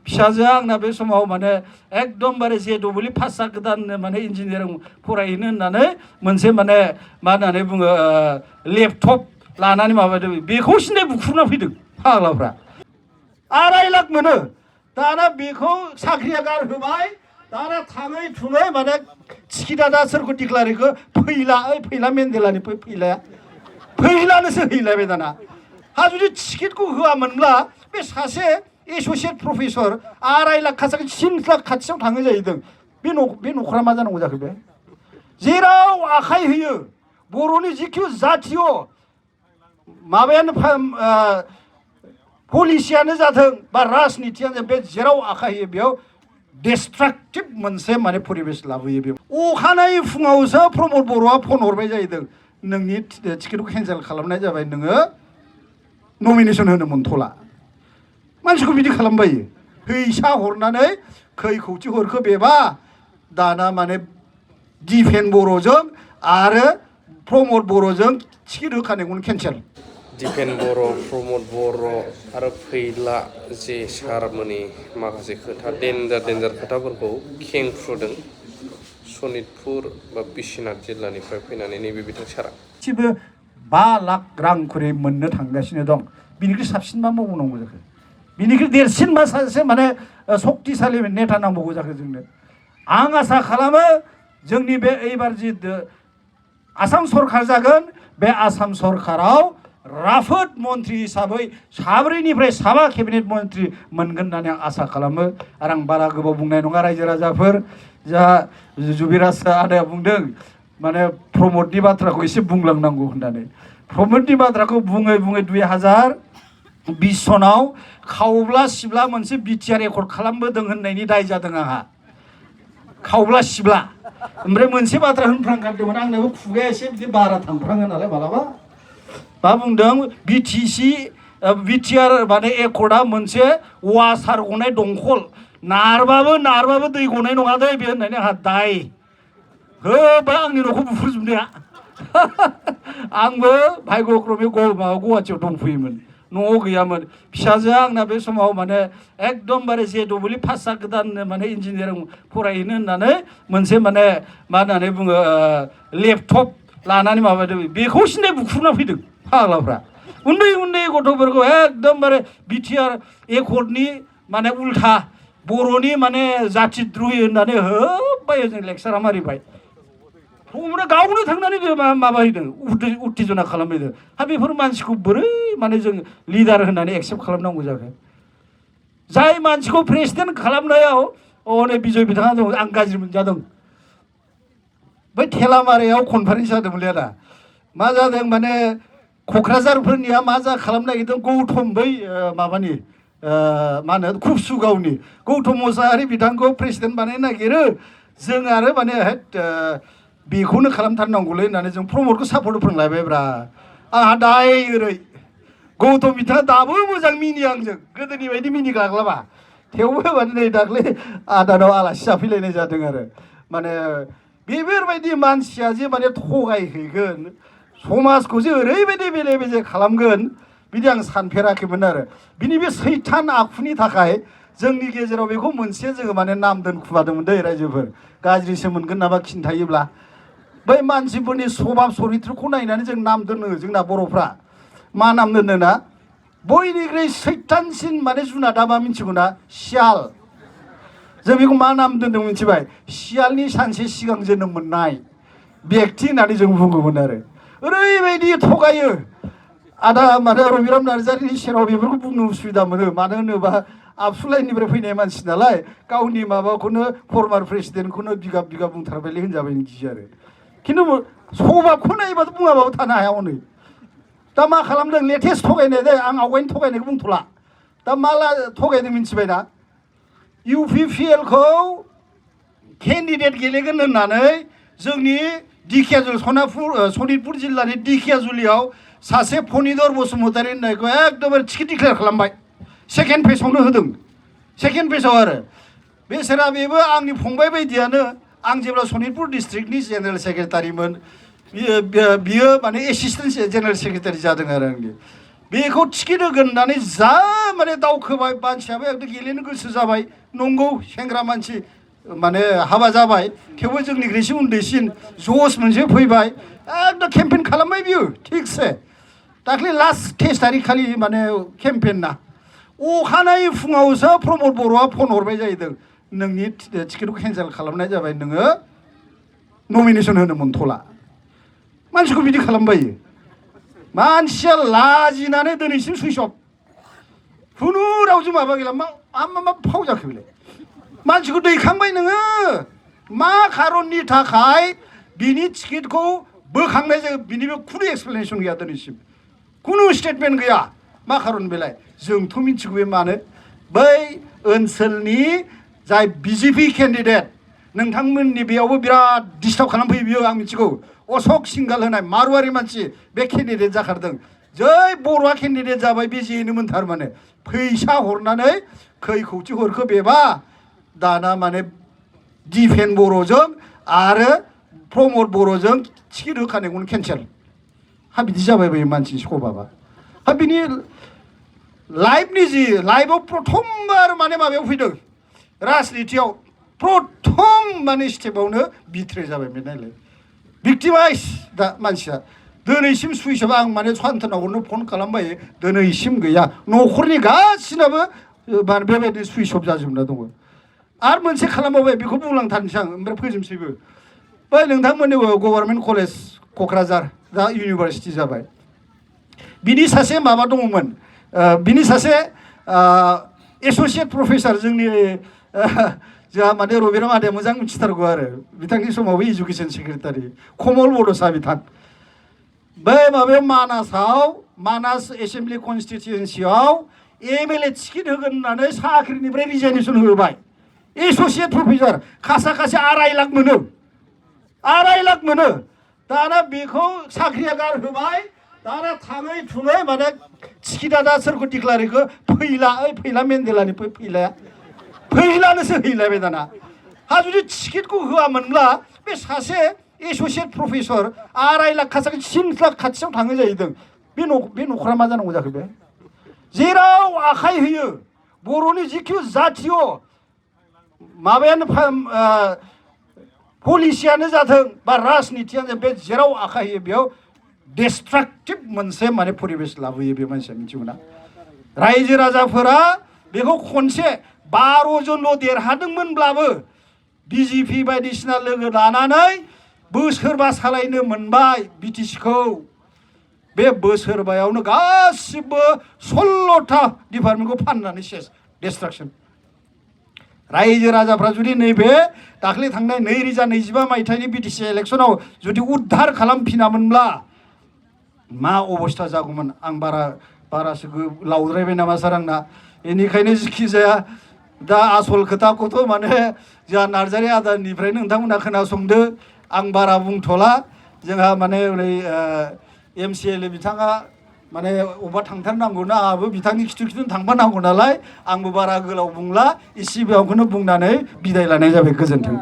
फिसाजोआ आंना बे समाव माने एकदमबारे JEE पास जागोदान माने इन्जिनियारिं फरायहैनो होननानै मोनसे माने मा होननानै बुङो लेपटप लानानै माबादों बेखौ सिन्थाय बुख्रुबना फैदों फाग्लाफ्रा 2.5 लाख मोनो दाना बेखौ साख्रिया गारहोबाय दाना थाङै थुङै माने टिकेटआ दा सोरखौ डिक्लारेखौ फैला मेन्डेलानि फैलानोसो हैलायबाय दाना हा जुदि टिकेटखौ होआमोनब्ला बे सासे एस'सियेट प्रफेसर 2.5 लाख खासाखौ 3 लाख खाथियाव थाङो जाहैदों बे न'खरा मा जानांगौ जाखो बे जेराव आखाइ होयो बर'नि जिखिनि जातीय माबायानो पलिसियानो जाथों बा राजनितियानो बे जेराव आखाइ होयो बेयाव डिस्ट्राक्टिभ मोनसे माने परिबेस लाबोयो बे अखानायै फुङावसो प्रमद बर'आ फन हरबाय जाहैदों नोंनि टिकेटखौ केन्सेल खालामनाय जाबाय नोङो नमिनेसन होनो मोनथ'ला मानसिखौ बिदि खालामबायो फैसा हरनानै खै खौथि हरखो बेबा दाना माने दिपेन बर'जों आरो प्रमद बर'जों टिकेट होखानायखौनो केन्सेल दिपेन बर' प्रमद बर' आरो फैला जे सारमोननि माखासे खोथा डेन्जार खोथाफोरखौ खेंफ्रुदों सनितपुर बा बिश्वनाथ जिल्लानिफ्राय फैनानै नैबे बिथां सारा गासिबो 5 लाख रां खरि मोननो थांगासिनो दं बिनिख्रुइ साबसिन मा मावनांगौ जाखो बिनिख्रुइ देरसिन मा सासे माने सक्तिशालि नेता नांबावगौ जाखो जोंनो आं आसा खालामो जोंनि बे एबार जि आसाम सरकार जागोन बे आसाम सरकाराव राफोद मन्त्रि हिसाबै 4निफ्राय 7 केबिनेट मन्त्रि मोनगोन होननानै आं आसा खालामो आरो आं बारा गोबाव बुंनाय नङा रायजो राजाफोर जा जुबिराज आदाया बुंदों माने प्रमदनि बाथ्राखौ एसे बुंलांनांगौ होननानै प्रमदनि बाथ्राखौ बुङै 2020 सनाव खावब्ला सिब्ला मोनसे बिटिआर रेकर्ड खालामबोदों होननायनि दाय जादों आंहा खावब्ला सिब्ला ओमफ्राय मोनसे बाथ्रा होनफ्रांगारदोंमोन आंनाबो खुगाया एसे बिदि बारा थांफ्राङो नालाय मालाबा मा बुंदों बिटिआर माने एकर्डआ मोनसे वासार गनाय दंखल नारबाबो दै गनाय नङा दे बे होननानै आंहा दाय होबा आंनि न'खौ बुफ्रुजोबनाया आंबो भाग्यक्रमे गुवाहाटियाव दंफैयोमोन न'आव गैयामोन फिसाजोआ आंना बे समाव माने एकदमबारे JEE पास जागोदान माने इन्जिनियारिं फरायहैनो होननानै मोनसे माने मा होननानै बुङो लेपटप लानानै माबादों बेखौ सिन्थाय बुख्रुबना फैदों फाग्लाफ्रा उन्दै गथ'फोरखौ एकदमबारे बिटिआर एकर्डनि माने उल्था बर'नि माने जातिद्रहि होननानै होबाय जों लेक्सारा मारिबाय गावनो थांनानै माबाहैदों उत्तेजना खालामहैदों हा बेफोर मानसिखौ बोरै माने जों लिडार होननानै एक्सेप्ट खालामनांगौ जाखो जाय मानसिखौ प्रेसिडेन्ट खालामनायाव नै बिजय बिथाङा दं आं गाज्रि मोनजादों बै थेलामारायाव कनफारेन्स जादोंमोनलै आदा मा जादों माने क'क्राझारफोरनिया मा खालामनो नागिरदों गौतम बै माबानि मा होनो कुबसुगावनि गौतम मोसाहारि बिथांखौ प्रेसिडेन्ट बानायनो नागिरो जों आरो माने बेखौनो खालामथारनांगौलै होननानै जों प्रमदखौ सापर्ट फोरोंलायबायब्रा आंहा दाय ओरै गौतम बिथाङा दाबो मोजां मिनियो आंजों गोदोनि बायदि मिनिगाग्लाबा थेवबो माने नै दाख्लै आदानाव आलासि जाफैलायनाय जादों आरो माने बेफोरबायदि मानसिया जे माने थगायहैगोन समाजखौ जे ओरैबायदि बेले बेजे खालामगोन बिदि आं सानफेराखैमोन आरो बिनि बे सैथान आखुनि थाखाय जोंनि गेजेराव बेखौ मोनसे जोङो माने नाम दोनखुमादोंमोन दै रायजोफोर गाज्रिसो मोनगोन नामा खिन्थायोब्ला बै मानसिफोरनि सभाब सरित्रखौ नायनानै जों नाम दोनो जोंना बर'फ्रा मा नाम दोनो ना बयनिख्रुइ सैथानसिन माने जुनादा मा मिथिगौ ना सियाल जों बेखौ मा नाम दोनदों मिथिबाय सियालनि सानसे सिगां जोनोम मोननाय व्यक्ति होननानै जों बुङोमोन आरो ओरैबायदि थगायो आदा माने रबिराम नार्जारिनि सेराव बेफोरखौ बुंनो उसुबिदा मोनो मानो होनोबा आबसुलाइनिफ्राय फैनाय मानसि नालाय गावनि माबाखौनो फर्मार प्रेसिडेन्टखौनो बिगाब बुंथारबायलै होनजाबाय गियो आरो खिन्थु सभाबखौ नायोबाथ' बुङाबाबो थानो हाया हनै दा मा खालामदों लेटेस्ट थगायनाय दे आं आवगायनि थगायनायखौ बुंथ'ला दा मा थगायदों मिथिबाय ना UPPLखौ केन्डिडेट गेलेगोन होननानै जोंनि सनितपुर जिल्लानि दिखियाजुलियाव सासे फनिधर बसुमतारी होननायखौ एकदमबारे टिकेट डिक्लेयार खालामबाय सेकेन्ड फेजआवनो होदों सेकेन्ड फेजआव आरो बेसेरा बेबो आंनि फंबाय बायदियानो आं जेब्ला सनितपुर डिस्ट्रिक्टनि जेनेरेल सेक्रेटारिमोन बियो माने एसिस्टेन्ट जेनेरेल सेक्रेटारि जादों आरो आंनि बेखौ टिकेट होगोन होननानै जा माने दावखोबाय मानसियाबो एकदम गेलेनो गोसो जाबाय नंगौ सेंग्रा मानसि माने हाबा जाबाय थेवबो जोंनिख्रुइ एसे उन्दैसिन जस मोनसे फैबाय एकदम केम्पेन खालामबाय बियो थिगसे दाख्लै लास्ट 23 तारिख खालि माने केम्पेन ना अखानायै फुङावसो प्रमद बर'आ फन हरबाय जाहैदों नोंनि टिकेटखौ केन्सेल खालामनाय जाबाय नोङो नमिनेसन होनो मोनथ'ला मानसिखौ बिदि खालामबायो मानसिया लाजिनानै दिनैसिम सुइस अफ खुनु रावजों माबा गैला मा फाव जाखो बेलाय मानसिखौ दैखांबाय नोङो मा खारननि थाखाय बिनि टिकेटखौ बोखांनाय जायो बिनिबो खुनु एक्सप्लेनेसन गैया दिनैसिम खुनु स्टेटमेन्ट गैया मा खारन बेलाय जोंथ' मिथिगौ बे मानो बै ओनसोलनि जाय बिजेपि केन्डिडेट नोंथांमोननि बेयावबो बिराद डिस्टार्ब खालामफैयो बियो आं मिथिगौ अशक सिंगाल होनाय मारुवारि मानसि बे केन्डिडेट जाखारदों जै बर'आ केन्डिडेट जाबाय बे जेनोमोन थारमाने फैसा हरनानै खै खौथि हरखो बेबा दाना माने दिफेन बर'जों आरो प्रमद बर'जों टिकेट होखानायखौनो केन्सेल हा बिदि जाबाय बायो मानसिनि सभाबा हा बिनि लाइफनि जि लाइफआव प्रथमबार माने माबायाव फैदों राजनितियाव प्रथम माने स्टेपावनो बिथ्रे जाबाय बे नायलाय भिक्टिमाइज दा मानसिया दिनैसिम सुइस अफ आं माने सान्थनावनो फन खालामबाय दिनैसिम गैया न'खरनि गासिनाबो बेबायदि सुइस अफ जाजोबना दङ आरो मोनसे खालामबावबाय बेखौ बुंलांथारनोसै आं ओमफ्राय फोजोबसैबो बै नोंथांमोननि गभर्नमेन्ट कलेज क'क्राझार दा इउनिभारसिटि जाबाय बिनि सासे माबा दङमोन बिनि सासे एस'सियेट प्रफेसार जोंनि जोंहा माने रबिराम आदाया मोजां मिथिथारगौ आरो बिथांनि समावबो इडुकेसन सेक्रेटारि कमल बड'सा बिथां बै माबायाव मानास एसेम्बलि कनस्टिटुयेन्सियाव एमएलए टिकेट होगोन होननानै साख्रिनिफ्राय रिजाइनेसन होबाय एस'सियेट प्रफेसार खासा 2.5 लाख मोनो दाना बेखौ साख्रिया गारहोबाय दाना थाङै थुङै माने टिकेटआ दा सोरखौ डिक्लारेखौ फैला मेन्डेलानि फैलानोसो हैलायबाय दाना हा जुदि टिकेटखौ होआमोनब्ला बे सासे एस'सियेट प्रफेसर 2.5 लाख 3 लाख खाथियाव थाङो जाहैदों बे न'खरा मा जानांगौ जाखो बे जेराव आखाइ होयो बर'नि जिखु जाथिय माबायानो पलिसियानो जाथों बा राजनितियानो बे जेराव आखाइ होयो बेयाव डिस्ट्राक्टिभ मोनसे माने परिबेस लाबोयो बे मानसिया मिथिगौ ना रायजो राजाफोरा बेखौ खनसे 12 जनल' देरहादोंमोनब्लाबो बिजेपि बायदिसिना लोगो लानानै बोसोरबा सालायनो मोनबाय बिटिसिखौ बे बोसोरबायावनो गासिबो 16टा डिपार्टमेन्टखौ फाननानै सेस डिस्ट्राक्सन रायजो राजाफ्रा जुदि नैबे दाख्लै थांनाय 2025 मायथाइनि बिटिसि इलेक्सनाव जुदि उद्धार खालामफिनामोनब्ला मा अबस्था जागौमोन आं बारासो लावद्रायबाय नामा सार आंना बेनिखायनो जिखि जाया दा आसल खोथाखौथ' माने जोंहा नार्जारि आदानिफ्राय नोंथांमोना खोनासंदो आं बारा बुंथ'ला जोंहा माने ओरै MCLA बिथाङा माने अबा थांथारनांगौना आंहाबो बिथांनि खिथु थांफानांगौ नालाय आंबो बारा गोलाव बुंला एसे बेयावखौनो बुंनानै बिदाय लानाय जाबाय गोजोन्थों